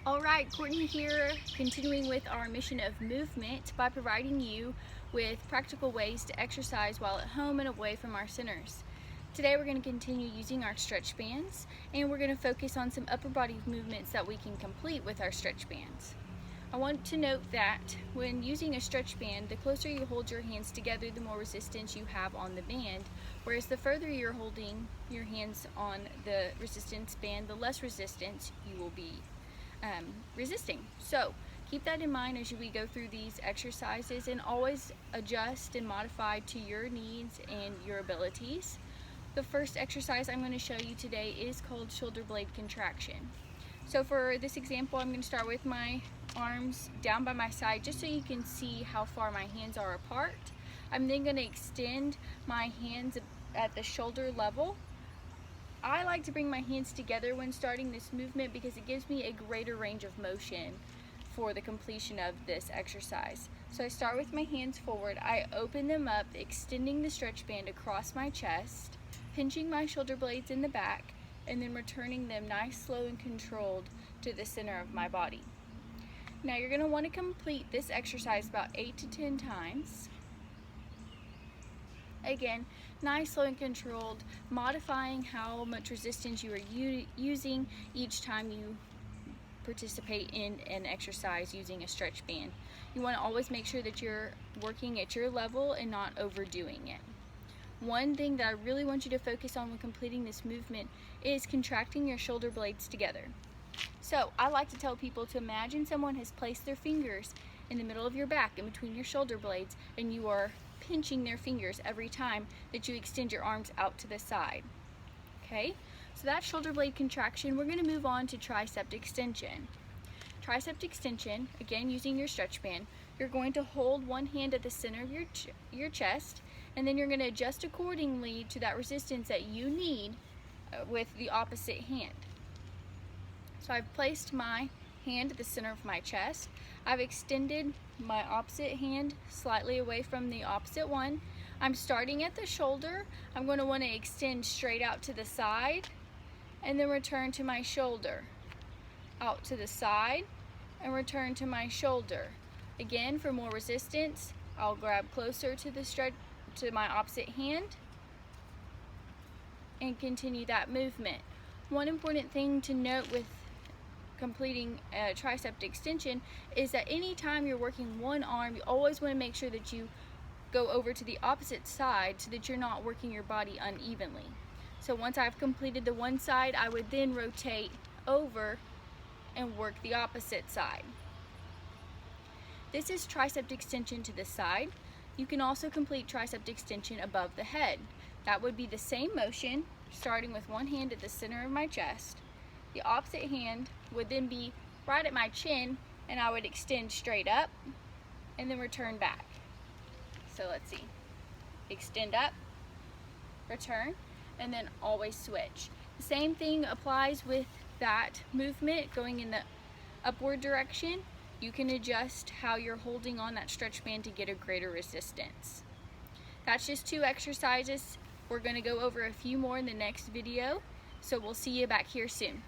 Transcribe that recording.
Alright, Courtney here, continuing with our mission of movement by providing you with practical ways to exercise while at home and away from our centers. Today we're going to continue using our stretch bands, and we're going to focus on some upper body movements that we can complete with our stretch bands. I want to note that when using a stretch band, the closer you hold your hands together, the more resistance you have on the band, whereas the further you're holding your hands on the resistance band, the less resistance you will be resisting. So keep that in mind as we go through these exercises, and always adjust and modify to your needs and your abilities. The first exercise I'm going to show you today is called shoulder blade contraction. So for this example, I'm going to start with my arms down by my side just so you can see how far my hands are apart. I'm then going to extend my hands at the shoulder level. I like to bring my hands together when starting this movement because it gives me a greater range of motion for the completion of this exercise. So I start with my hands forward, I open them up, extending the stretch band across my chest, pinching my shoulder blades in the back, and then returning them nice, slow, and controlled to the center of my body. Now you're going to want to complete this exercise about 8 to 10 times. Again, nice, slow, and controlled, modifying how much resistance you are using each time you participate in an exercise using a stretch band. You want to always make sure that you're working at your level and not overdoing it. One thing that I really want you to focus on when completing this movement is contracting your shoulder blades together. So I like to tell people to imagine someone has placed their fingers in the middle of your back, in between your shoulder blades, and you are pinching their fingers every time that you extend your arms out to the side. Okay, so that's shoulder blade contraction. We're going to move on to tricep extension. Tricep extension, again using your stretch band, you're going to hold one hand at the center of your chest, and then you're going to adjust accordingly to that resistance that you need with the opposite hand. So I've placed my hand at the center of my chest. I've extended my opposite hand slightly away from the opposite one. I'm starting at the shoulder. I'm going to want to extend straight out to the side and then return to my shoulder. Out to the side and return to my shoulder. Again, for more resistance, I'll grab closer to the to my opposite hand and continue that movement. One important thing to note with completing a tricep extension is that anytime you're working one arm, you always want to make sure that you go over to the opposite side so that you're not working your body unevenly. So once I've completed the one side, I would then rotate over and work the opposite side. This is tricep extension to the side. You can also complete tricep extension above the head. That would be the same motion, starting with one hand at the center of my chest. The opposite hand would then be right at my chin, and I would extend straight up and then return back. So let's see. Extend up, return, and then always switch. The same thing applies with that movement going in the upward direction. You can adjust how you're holding on that stretch band to get a greater resistance. That's just 2 exercises. We're going to go over a few more in the next video, so we'll see you back here soon.